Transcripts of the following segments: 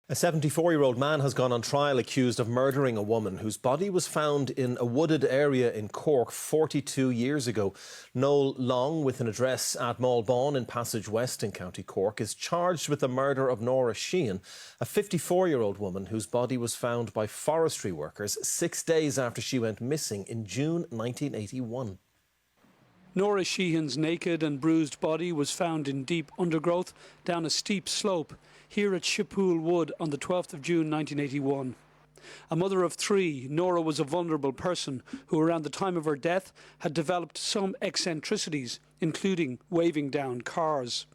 A 74-year-old man has gone on trial accused of murdering a woman whose body was found in a wooded area in Cork 42 years ago. Noel Long, with an address at Malbawn in Passage West in County Cork, is charged with the murder of Nora Sheehan, a 54-year-old woman whose body was found by forestry workers 6 days after she went missing in June 1981. Nora Sheehan's naked and bruised body was found in deep undergrowth down a steep slope here at Shippool Wood on the 12th of June 1981. A mother of three, Nora was a vulnerable person who around the time of her death had developed some eccentricities, including waving down cars.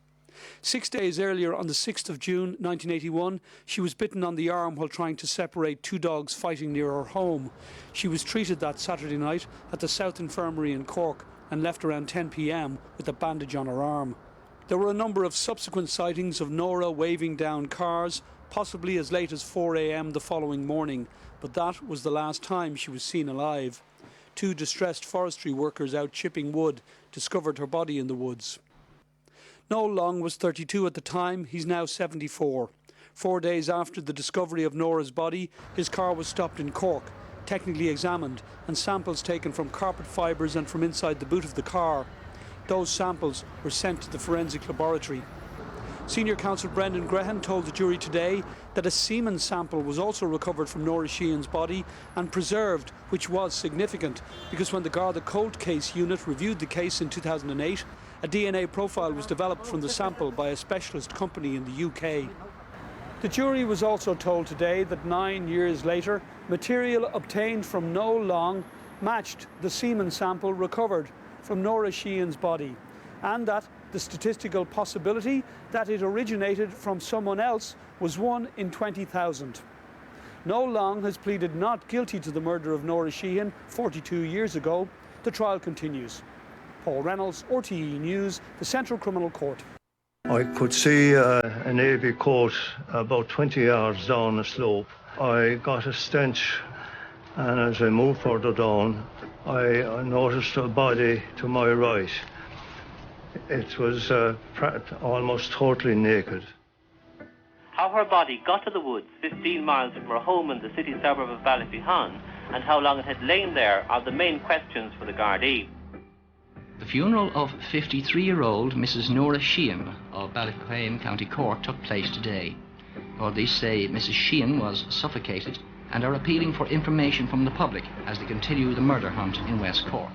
6 days earlier, on the 6th of June 1981, she was bitten on the arm while trying to separate two dogs fighting near her home. She was treated that Saturday night at the South Infirmary in Cork and left around 10 p.m. with a bandage on her arm. There were a number of subsequent sightings of Nora waving down cars, possibly as late as 4 a.m. the following morning, but that was the last time she was seen alive. Two distressed forestry workers out chipping wood discovered her body in the woods. Noel Long was 32 at the time. He's now 74. 4 days after the discovery of Nora's body, his car was stopped in Cork, technically examined, and samples taken from carpet fibres and from inside the boot of the car. Those samples were sent to the forensic laboratory. Senior counsel Brendan Grehan told the jury today that a semen sample was also recovered from Nora Sheehan's body and preserved, which was significant because when the Garda Cold Case Unit reviewed the case in 2008, a DNA profile was developed from the sample by a specialist company in the UK. The jury was also told today that 9 years later, material obtained from Noel Long matched the semen sample recovered from Nora Sheehan's body, and that the statistical possibility that it originated from someone else was 1 in 20,000. Noel Long has pleaded not guilty to the murder of Nora Sheehan 42 years ago. The trial continues. Paul Reynolds, RTE News, the Central Criminal Court. I could see a navy coat about 20 yards down the slope. I got a stench, and as I moved further down, I noticed a body to my right. It was almost totally naked. How her body got to the woods 15 miles from her home in the city suburb of Ballyphehon and how long it had lain there are the main questions for the Gardaí. The funeral of 53-year-old Mrs. Nora Sheehan of Ballyphehon, County Cork, took place today. Gardaí say Mrs. Sheehan was suffocated and are appealing for information from the public as they continue the murder hunt in West Cork.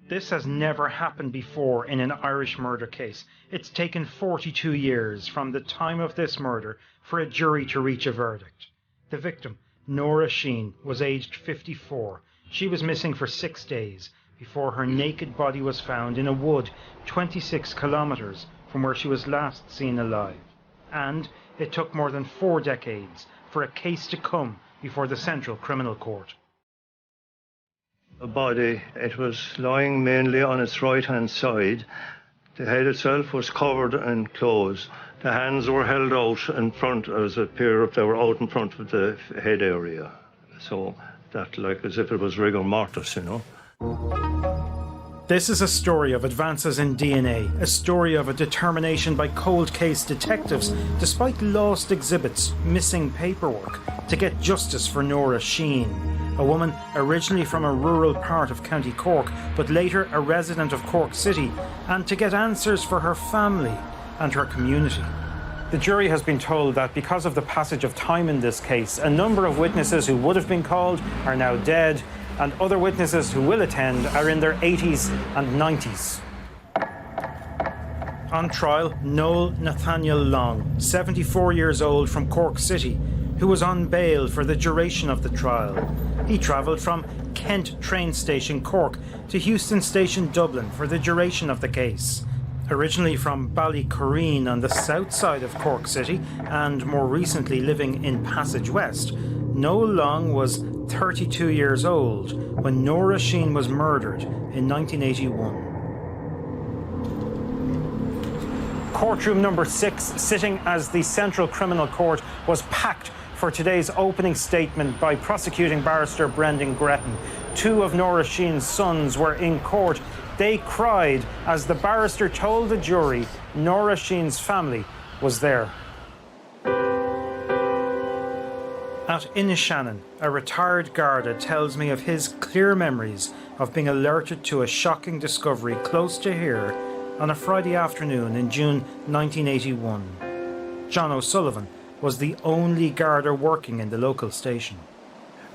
This has never happened before in an Irish murder case. It's taken 42 years from the time of this murder for a jury to reach a verdict. The victim, Nora Sheehan, was aged 54. She was missing for 6 days before her naked body was found in a wood 26 kilometres from where she was last seen alive. And it took more than 4 decades for a case to come before the Central Criminal Court. The body, it was lying mainly on its right-hand side. The head itself was covered in clothes. The hands were held out in front as a pair of, they were out in front of the head area. So that like as if it was rigor mortis, you know. This is a story of advances in DNA, a story of a determination by cold case detectives, despite lost exhibits, missing paperwork, to get justice for Nora Sheehan, a woman originally from a rural part of County Cork, but later a resident of Cork City, and to get answers for her family and her community. The jury has been told that because of the passage of time in this case, a number of witnesses who would have been called are now dead, and other witnesses who will attend are in their 80s and 90s. On trial, Noel Nathaniel Long, 74 years old from Cork City, who was on bail for the duration of the trial. He travelled from Kent train station Cork to Houston station Dublin for the duration of the case. Originally from Ballycorreen on the south side of Cork City and more recently living in Passage West, Noel Long was 32 years old when Nora Sheehan was murdered in 1981. Courtroom number 6, sitting as the Central Criminal Court, was packed for today's opening statement by prosecuting barrister Brendan Grehan. Two of Nora Sheehan's sons were in court. They cried as the barrister told the jury Nora Sheehan's family was there. At Innishannon, a retired garda tells me of his clear memories of being alerted to a shocking discovery close to here on a Friday afternoon in June 1981. John O'Sullivan was the only garda working in the local station.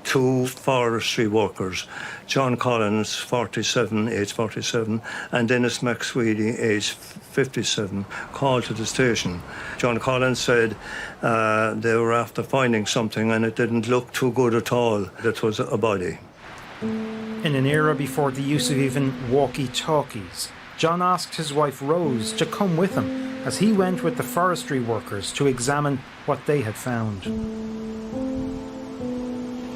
2 forestry workers, John Collins, 47, age 47, and Denis McSweeney, age 57, called to the station. John Collins said they were after finding something and it didn't look too good at all. It was a body. In an era before the use of even walkie-talkies, John asked his wife Rose to come with him as he went with the forestry workers to examine what they had found.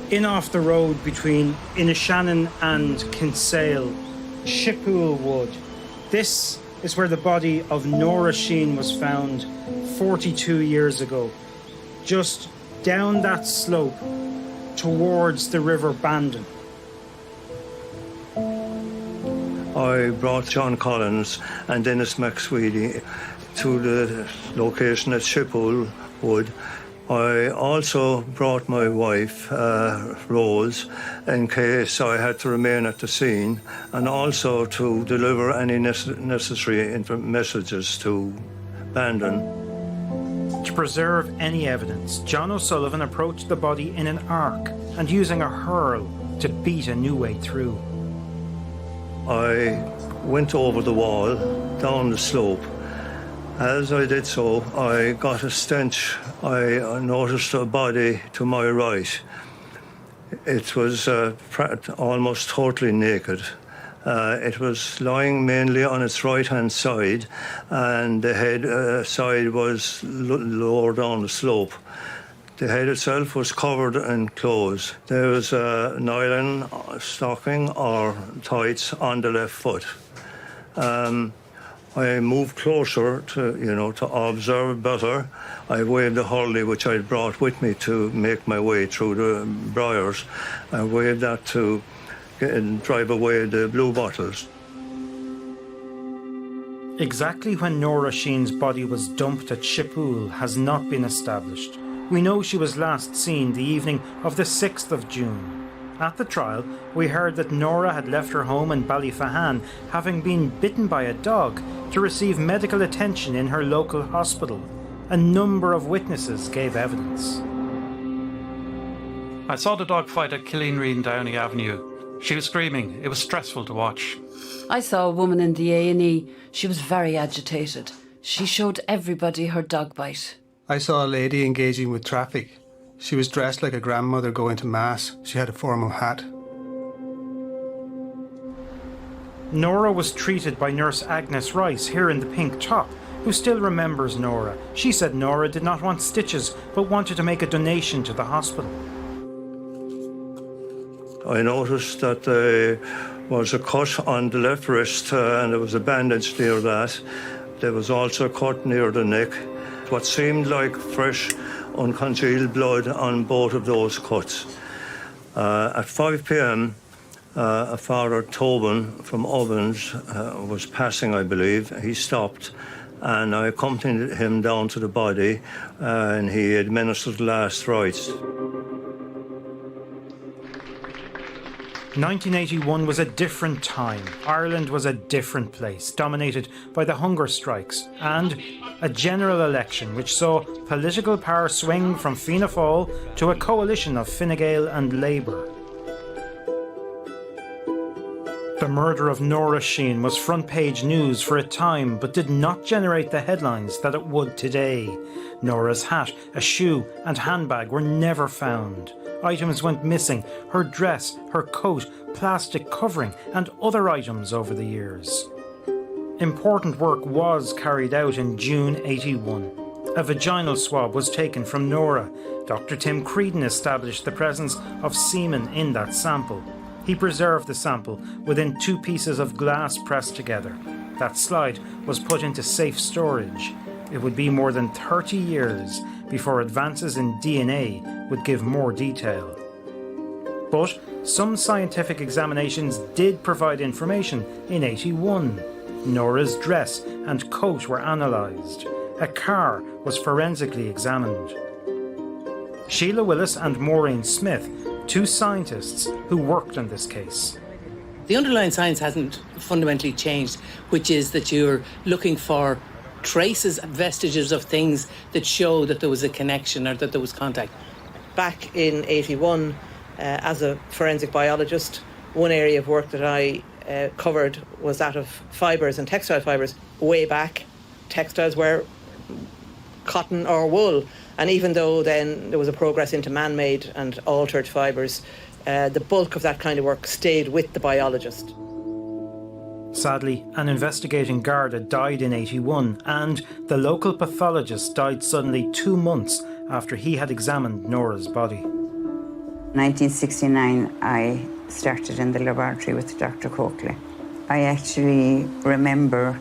In off the road between Innishannon and Kinsale, Shippool Wood. This is where the body of Nora Sheehan was found 42 years ago, just down that slope towards the River Bandon. I brought John Collins and Denis McSweeney to the location at Shippool Wood. I also brought my wife, Rose, in case I had to remain at the scene, and also to deliver any necessary messages to Bandon. To preserve any evidence, John O'Sullivan approached the body in an arc and using a hurl to beat a new way through. I went over the wall, down the slope. As I did so, I got a stench. I noticed a body to my right. It was almost totally naked. It was lying mainly on its right-hand side, and the head side was lower down the slope. The head itself was covered in clothes. There was a nylon stocking or tights on the left foot. I moved closer to observe better. I waved the hurley which I'd brought with me to make my way through the briars. I waved that to drive away the blue bottles. Exactly when Nora Sheehan's body was dumped at Shippool has not been established. We know she was last seen the evening of the 6th of June. At the trial, we heard that Nora had left her home in Ballyfahan, having been bitten by a dog, to receive medical attention in her local hospital. A number of witnesses gave evidence. I saw the dog fight at Killeen in Downey Avenue. She was screaming. It was stressful to watch. I saw a woman in the A&E. She was very agitated. She showed everybody her dog bite. I saw a lady engaging with traffic. She was dressed like a grandmother going to mass. She had a formal hat. Nora was treated by nurse Agnes Rice here in the pink top, who still remembers Nora. She said Nora did not want stitches, but wanted to make a donation to the hospital. I noticed that there was a cut on the left wrist and there was a bandage near that. There was also a cut near the neck. What seemed like fresh, uncongealed blood on both of those cuts. At 5 p.m, a Father Tobin from Ovens was passing, I believe. He stopped and I accompanied him down to the body and he administered the last rites. 1981 was a different time. Ireland was a different place, dominated by the hunger strikes and a general election which saw political power swing from Fianna Fáil to a coalition of Fine Gael and Labour. The murder of Nora Sheehan was front-page news for a time, but did not generate the headlines that it would today. Nora's hat, a shoe and handbag were never found. Items went missing, her dress, her coat, plastic covering and other items over the years. Important work was carried out in June 81. A vaginal swab was taken from Nora. Dr. Tim Creedon established the presence of semen in that sample. He preserved the sample within 2 pieces of glass pressed together. That slide was put into safe storage. It would be more than 30 years before advances in DNA would give more detail. But some scientific examinations did provide information in 81. Nora's dress and coat were analysed. A car was forensically examined. Sheila Willis and Maureen Smith, two scientists who worked on this case. The underlying science hasn't fundamentally changed, which is that you're looking for traces, vestiges of things that show that there was a connection or that there was contact. Back in 81, as a forensic biologist, one area of work that I covered was that of fibres and textile fibres. Way back, textiles were cotton or wool, and even though then there was a progress into man-made and altered fibres, the bulk of that kind of work stayed with the biologist. Sadly, an investigating Garda died in 81, and the local pathologist died suddenly 2 months after he had examined Nora's body. 1969, I started in the laboratory with Dr. Coakley. I actually remember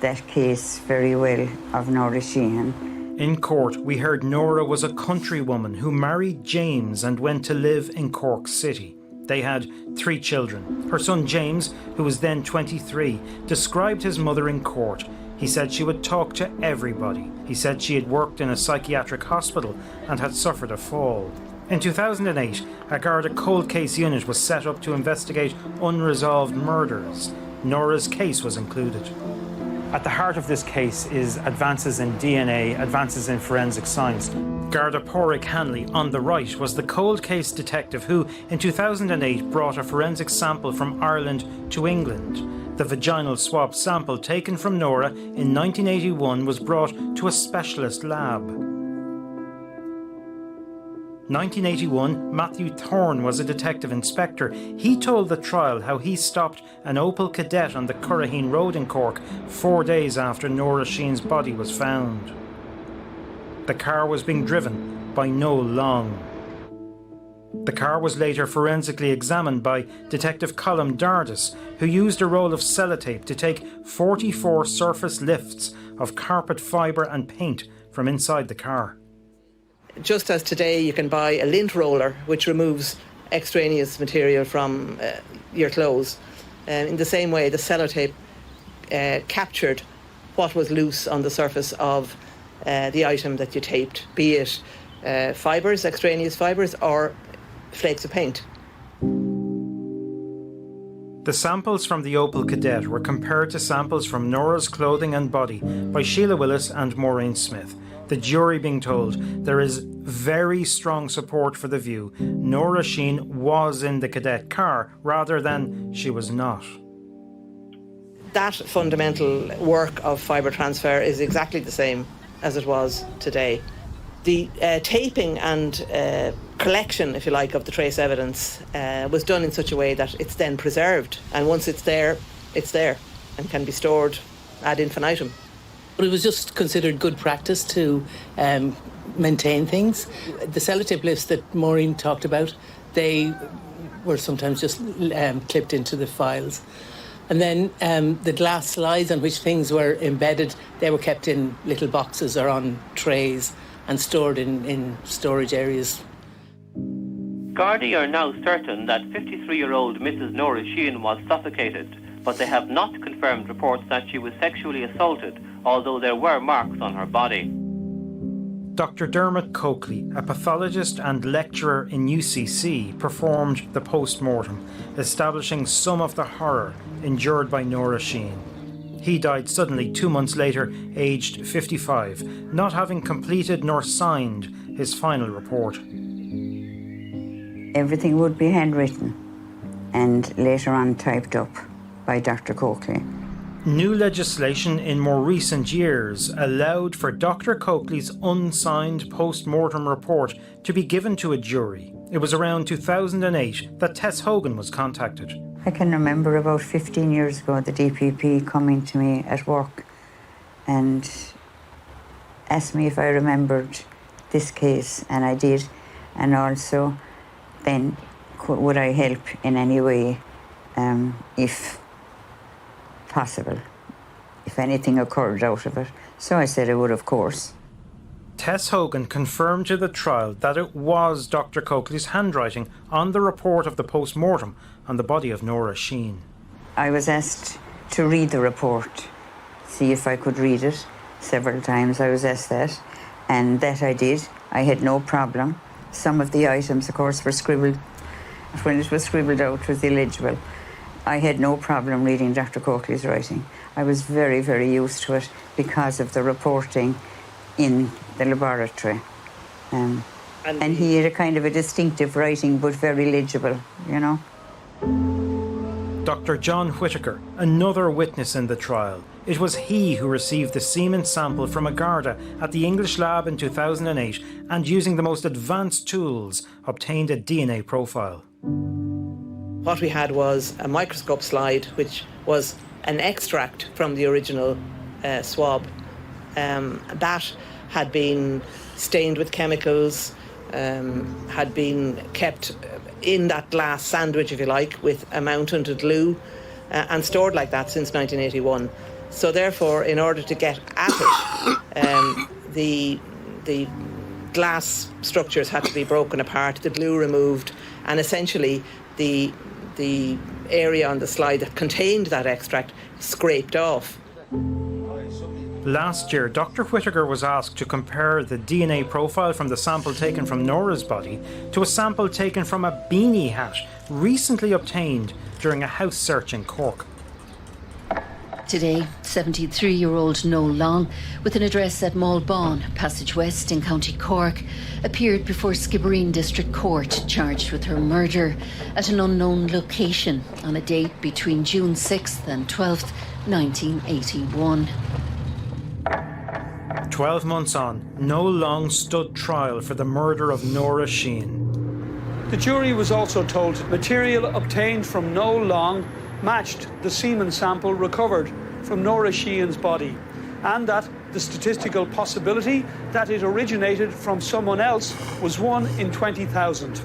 that case very well of Nora Sheehan. In court, we heard Nora was a countrywoman who married James and went to live in Cork City. They had 3 children. Her son James, who was then 23, described his mother in court. He said she would talk to everybody. He said she had worked in a psychiatric hospital and had suffered a fall. In 2008, a Garda cold case unit was set up to investigate unresolved murders. Nora's case was included. At the heart of this case is advances in DNA, advances in forensic science. Garda Pádraig Hanley, on the right, was the cold case detective who, in 2008, brought a forensic sample from Ireland to England. The vaginal swab sample taken from Nora in 1981 was brought to a specialist lab. 1981, Matthew Thorne was a detective inspector. He told the trial how he stopped an Opel Kadett on the Curraheen Road in Cork 4 days after Nora Sheehan's body was found. The car was being driven by Noel Long. The car was later forensically examined by Detective Colm Dardis, who used a roll of sellotape to take 44 surface lifts of carpet fibre and paint from inside the car. Just as today you can buy a lint roller which removes extraneous material from your clothes, in the same way the sellotape captured what was loose on the surface of the item that you taped, be it fibres, extraneous fibres, or flakes of paint. The samples from the Opel Kadett were compared to samples from Nora's clothing and body by Sheila Willis and Maureen Smith. The jury being told there is very strong support for the view Nora Sheehan was in the Kadett car rather than she was not. That fundamental work of fibre transfer is exactly the same as it was today. The taping and collection, if you like, of the trace evidence was done in such a way that it's then preserved, and once it's there and can be stored ad infinitum. But it was just considered good practice to maintain things. The sellotape lifts that Maureen talked about, they were sometimes just clipped into the files. And then the glass slides on which things were embedded, they were kept in little boxes or on trays and stored in storage areas. Gardaí are now certain that 53-year-old Mrs. Nora Sheehan was suffocated, but they have not confirmed reports that she was sexually assaulted, although there were marks on her body. Dr. Dermot Coakley, a pathologist and lecturer in UCC, performed the post-mortem, establishing some of the horror endured by Nora Sheehan. He died suddenly 2 months later, aged 55, not having completed nor signed his final report. Everything would be handwritten and later on typed up by Dr. Coakley. New legislation in more recent years allowed for Dr. Coakley's unsigned post-mortem report to be given to a jury. It was around 2008 that Tess Hogan was contacted. I can remember about 15 years ago the DPP coming to me at work and asked me if I remembered this case, and I did, and also then would I help in any way if possible, if anything occurred out of it. So I said I would, of course. Tess Hogan confirmed to the trial that it was Dr. Coakley's handwriting on the report of the post-mortem on the body of Nora Sheehan. I was asked to read the report, see if I could read it. Several times I was asked that, and that I did. I had no problem Some of the items, of course, were scribbled. When it was scribbled out, it was illegible. I had no problem reading Dr. Coakley's writing. I was very, very used to it because of the reporting in the laboratory. And he had a kind of a distinctive writing, but very legible, you know. Dr. John Whittaker, another witness in the trial. It was he who received the semen sample from a garda at the English lab in 2008 and, using the most advanced tools, obtained a DNA profile. What we had was a microscope slide, which was an extract from the original swab. That had been stained with chemicals, had been kept in that glass sandwich, if you like, with a mounted glue, and stored like that since 1981. So therefore, in order to get at it, the glass structures had to be broken apart, the glue removed, and essentially the area on the slide that contained that extract scraped off. Last year, Dr. Whittaker was asked to compare the DNA profile from the sample taken from Nora's body to a sample taken from a beanie hat recently obtained during a house search in Cork. Today, 73-year-old Noel Long, with an address at Malbon, Passage West in County Cork, appeared before Skibbereen District Court charged with her murder at an unknown location on a date between June 6th and 12th, 1981. 12 months on, Noel Long stood trial for the murder of Nora Sheehan. The jury was also told material obtained from Noel Long matched the semen sample recovered from Nora Sheehan's body, and that the statistical possibility that it originated from someone else was 1 in 20,000.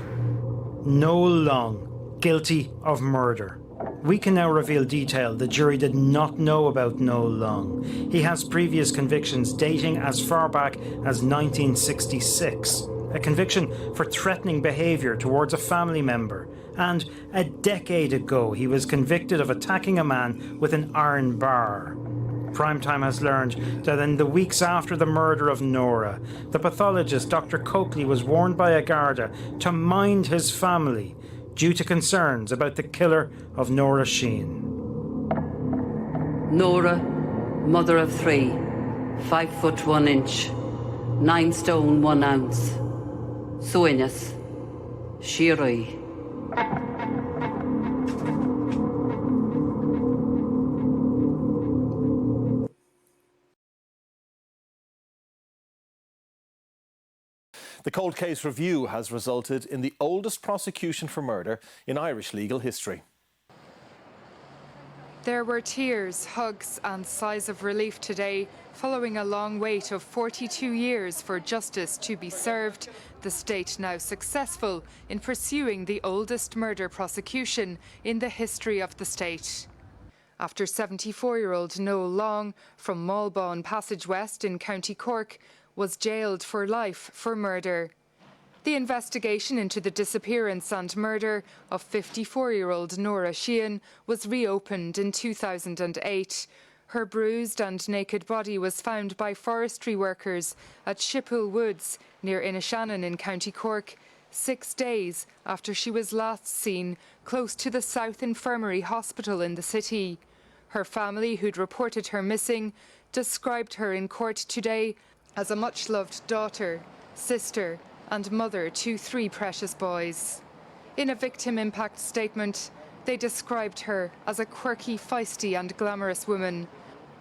Noel Long, guilty of murder. We can now reveal detail the jury did not know about Noel Long. He has previous convictions dating as far back as 1966. A conviction for threatening behaviour towards a family member. And a decade ago, he was convicted of attacking a man with an iron bar. Primetime has learned that in the weeks after the murder of Nora, the pathologist Dr. Coakley was warned by a garda to mind his family due to concerns about the killer of Nora Sheehan. Nora, mother of 3, 5 foot 1 inch, 9 stone 1 ounce. Sueñas, Shiroi. The cold case review has resulted in the oldest prosecution for murder in Irish legal history. There were tears, hugs and sighs of relief today following a long wait of 42 years for justice to be served, the state now successful in pursuing the oldest murder prosecution in the history of the state. After 74-year-old Noel Long from Malbon, Passage West in County Cork was jailed for life for murder. The investigation into the disappearance and murder of 54-year-old Nora Sheehan was reopened in 2008. Her bruised and naked body was found by forestry workers at Shippool Woods near Innishannon in County Cork, 6 days after she was last seen close to the South Infirmary Hospital in the city. Her family, who'd reported her missing, described her in court today as a much-loved daughter, sister and mother to 3 precious boys. In a victim impact statement, they described her as a quirky, feisty and glamorous woman,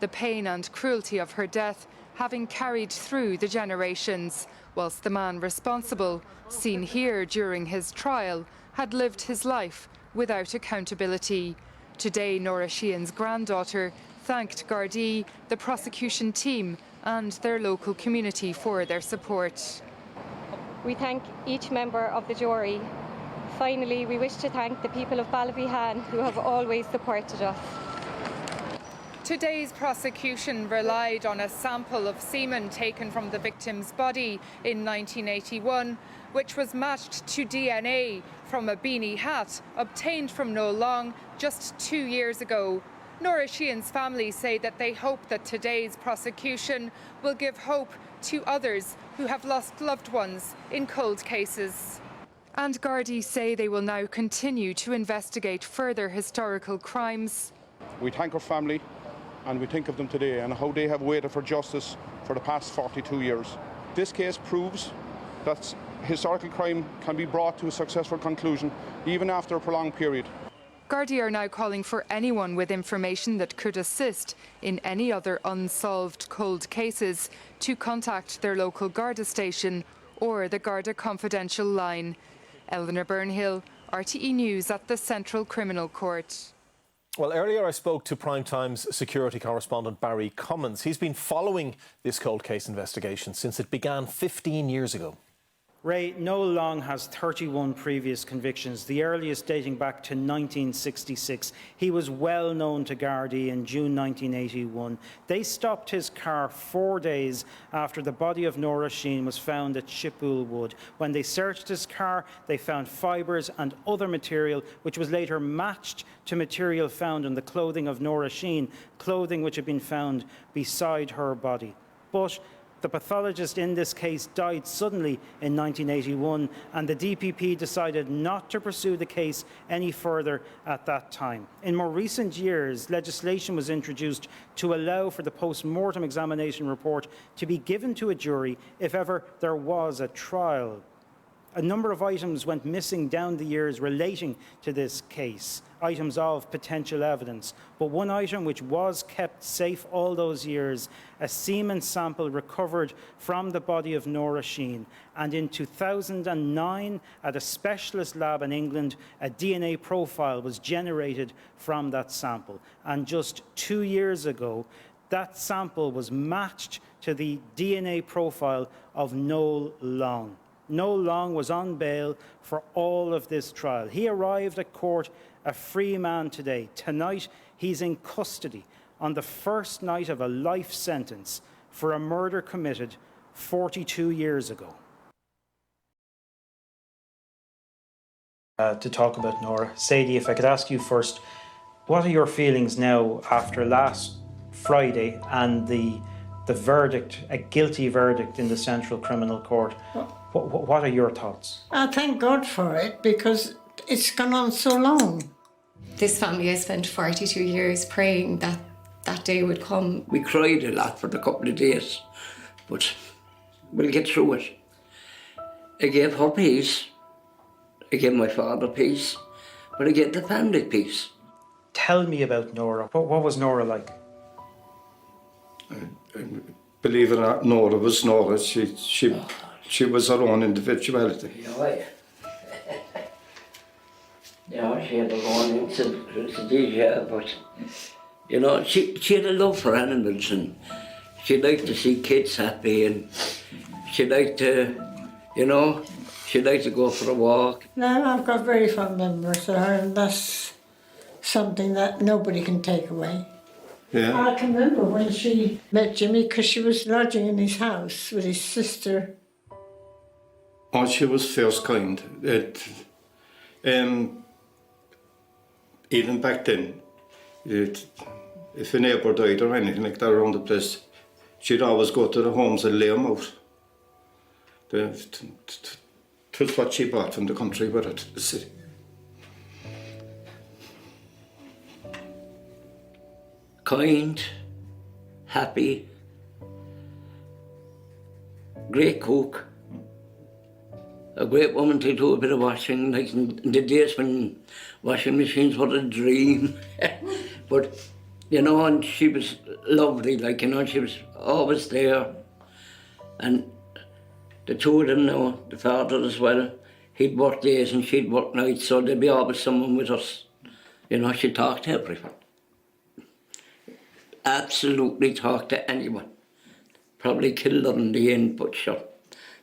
the pain and cruelty of her death having carried through the generations, whilst the man responsible, seen here during his trial, had lived his life without accountability. Today, Nora Sheehan's granddaughter thanked Gardaí, the prosecution team and their local community for their support. We thank each member of the jury. Finally, we wish to thank the people of Ballyhan who have always supported us. Today's prosecution relied on a sample of semen taken from the victim's body in 1981, which was matched to DNA from a beanie hat obtained from Noel Long just 2 years ago. Nora Sheehan's family say that they hope that today's prosecution will give hope to others who have lost loved ones in cold cases. And Gardaí say they will now continue to investigate further historical crimes. We thank our family and we think of them today and how they have waited for justice for the past 42 years. This case proves that historical crime can be brought to a successful conclusion even after a prolonged period. Gardaí are now calling for anyone with information that could assist in any other unsolved cold cases to contact their local Garda station or the Garda confidential line. Eleanor Byrnehill, RTE News at the Central Criminal Court. Well, earlier I spoke to Primetime's security correspondent Barry Cummins. He's been following this cold case investigation since it began 15 years ago. Ray, Noel Long has 31 previous convictions, the earliest dating back to 1966. He was well known to Gardaí in June 1981. They stopped his car 4 days after the body of Nora Sheehan was found at Shippool Wood. When they searched his car, they found fibres and other material which was later matched to material found in the clothing of Nora Sheehan, clothing which had been found beside her body. But the pathologist in this case died suddenly in 1981, and the DPP decided not to pursue the case any further at that time. In more recent years, legislation was introduced to allow for the post-mortem examination report to be given to a jury if ever there was a trial. A number of items went missing down the years relating to this case, items of potential evidence. But one item which was kept safe all those years, a semen sample recovered from the body of Nora Sheehan. And in 2009, at a specialist lab in England, a DNA profile was generated from that sample. And just 2 years ago, that sample was matched to the DNA profile of Noel Long. Noel Long was on bail for all of this trial. He arrived at court a free man today. Tonight, he's in custody on the first night of a life sentence for a murder committed 42 years ago. To talk about Nora. Sadie, if I could ask you first, what are your feelings now after last Friday and the verdict, a guilty verdict in the Central Criminal Court? What are your thoughts? I thank God for it because it's gone on so long. This family has spent 42 years praying that that day would come. We cried a lot for a couple of days, but we'll get through it. I gave her peace, I gave my father peace, but I gave the family peace. Tell me about Nora. What was Nora like? Believe it or not, Nora was Nora. She was her own individuality. Yeah, she had her own individuality, but you know, she had a love for animals and she liked to see kids happy and she liked to, you know, she liked to go for a walk. No, I've got very fond memories of her and that's something that nobody can take away. Yeah. I can remember when she met Jimmy because she was lodging in his house with his sister. Oh, she was first kind. Even back then, if a neighbour died or anything like that around the place, she'd always go to the homes and lay them out. It was what she bought from the country with her to the city. Kind, happy, great cook, a great woman to do a bit of washing, like in the days when washing machines were a dream. But, you know, and she was lovely, like, you know, she was always there. And the two of them now, the father as well, he'd work days and she'd work nights, so there'd be always someone with us. You know, she'd talk to everyone. Absolutely talk to anyone. Probably killed her in the end, but sure,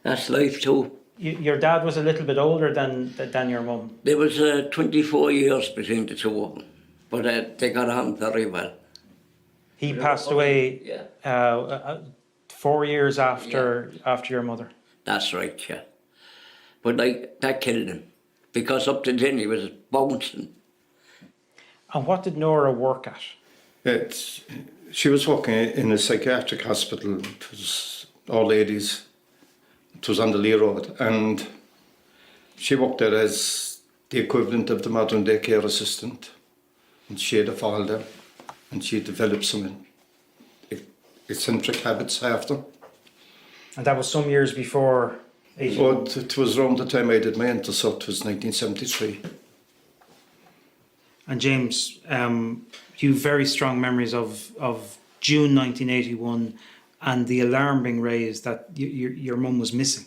that's life too. Your dad was a little bit older than your mum. There was 24 years between the two of them, but they got on very well. He passed away 4 years after your mother. That's right, yeah. But like that killed him because up to then he was bouncing. And what did Nora work at? She was working in a psychiatric hospital. It was all ladies. It was on the Lee Road, and she worked there as the equivalent of the modern day care assistant. And she had a fall there, and she developed some eccentric habits after. And that was some years before 80? Oh, it was around the time I did my enter, so it was 1973. And James, you have very strong memories of June 1981 and the alarm being raised that your mum was missing.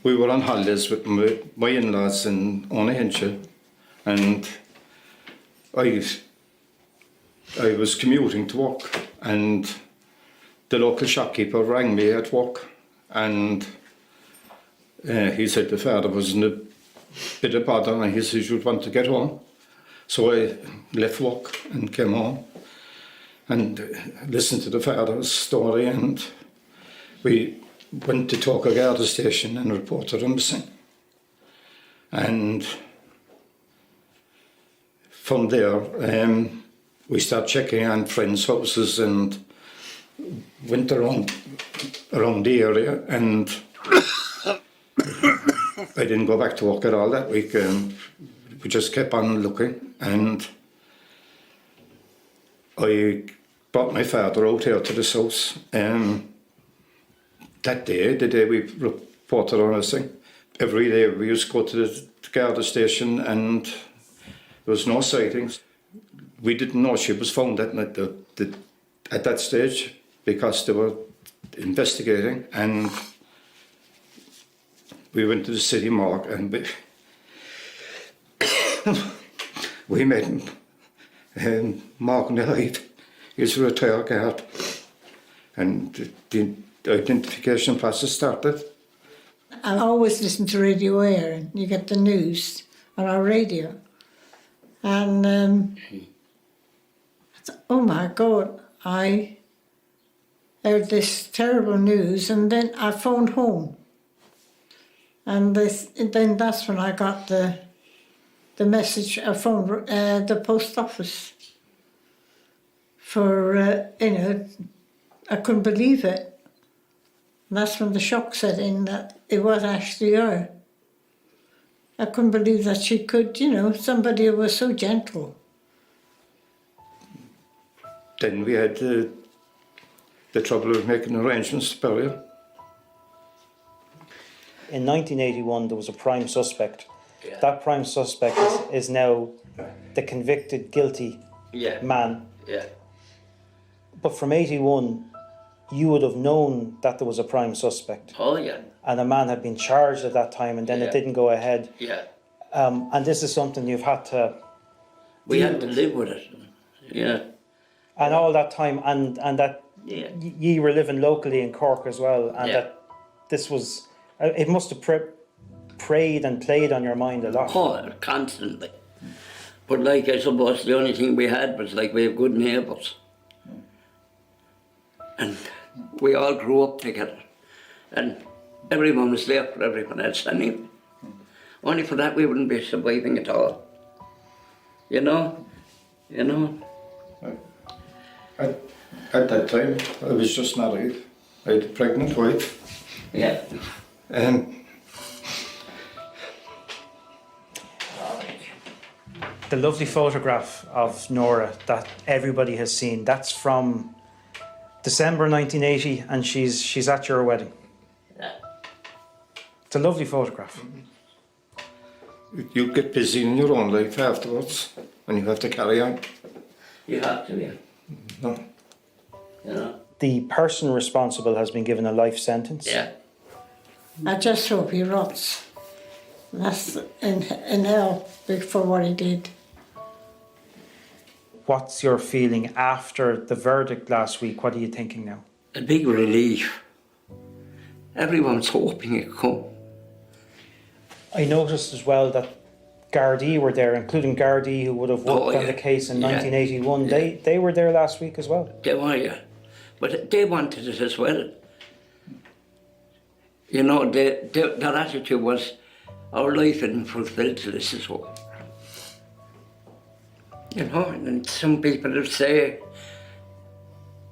We were on holidays with my in-laws in Innishannon, and I was commuting to work, and the local shopkeeper rang me at work, and he said the father was in a bit of bother, and he said you'd want to get home. So I left work and came home and listened to the father's story, and we went to Cork Garda station and reported him missing. And from there, we started checking on friends' houses and went around the area, and I didn't go back to work at all that week. We just kept on looking, and I brought my father out here to this house. That day, the day we reported on this thing, every day we used to go to the Garda station, and there was no sightings. We didn't know she was found at that stage because they were investigating, and we went to the city morgue, and we met him, Mark Hyde. He's a retired guard, and the identification process started. I always listen to Radio Air, and you get the news on our radio. And oh my God, I heard this terrible news, and then I phoned home. And then that's when I got the message. I phoned the post office for, I couldn't believe it. And that's when the shock set in that it was actually her. I couldn't believe that she could, somebody who was so gentle. Then we had the trouble of making arrangements to bury her. In 1981, there was a prime suspect. Yeah. That prime suspect is now the convicted, guilty man. Yeah. But from 81, you would have known that there was a prime suspect. Oh, yeah. And a man had been charged at that time, and then it didn't go ahead. Yeah. And this is something you've had to... We had to live with it. Yeah. And all that time, and that ye were living locally in Cork as well, and that this was... It must have preyed and played on your mind a lot. Oh, constantly. But I suppose the only thing we had was we have good neighbours. And we all grew up together. And everyone was there for everyone else anyway. Only for that we wouldn't be surviving at all. You know? At that time, I was just married. I had a pregnant wife. Yeah. The lovely photograph of Nora that everybody has seen, that's from December 1980, and she's at your wedding. Yeah. It's a lovely photograph. You get busy in your own life afterwards, and you have to carry on. You have to, yeah. No. The person responsible has been given a life sentence. Yeah. I just hope he rots. That's in hell for what he did. What's your feeling after the verdict last week? What are you thinking now? A big relief. Everyone's hoping it come. I noticed as well that Gardaí were there, including Gardaí who would have worked on the case in 1981. Yeah. They were there last week as well. They were, yeah. But they wanted it as well. Their attitude was, our life isn't fulfilled till this is over. And some people would say,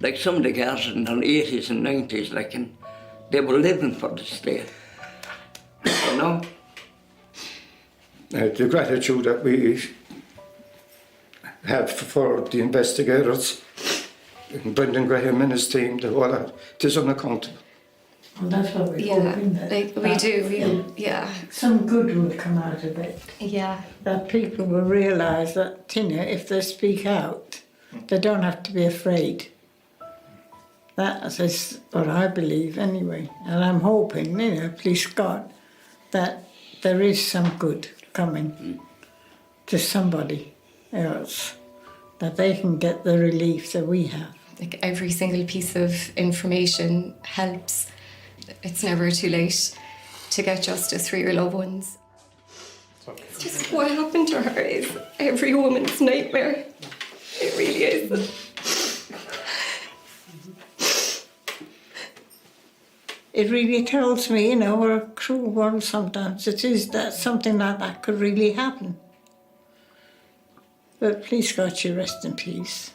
Like some of the girls in the 80s and 90s, like, and they were living for this day. You know? The gratitude that we have for the investigators, Brendan Graham and his team, the whole lot, it is unaccountable. Well, that's what we're hoping that. Like we do, yeah. Some good will come out of it. Yeah. That people will realise that, you know, if they speak out, they don't have to be afraid. That is what I believe anyway. And I'm hoping, you know, please God, that there is some good coming to somebody else, that they can get the relief that we have. Like every single piece of information helps. It's never too late to get justice for your loved ones. It's just what happened to her is every woman's nightmare. It really is. It really tells me, you know, we're a cruel world sometimes. It is that something like that could really happen. But please God, she rest in peace.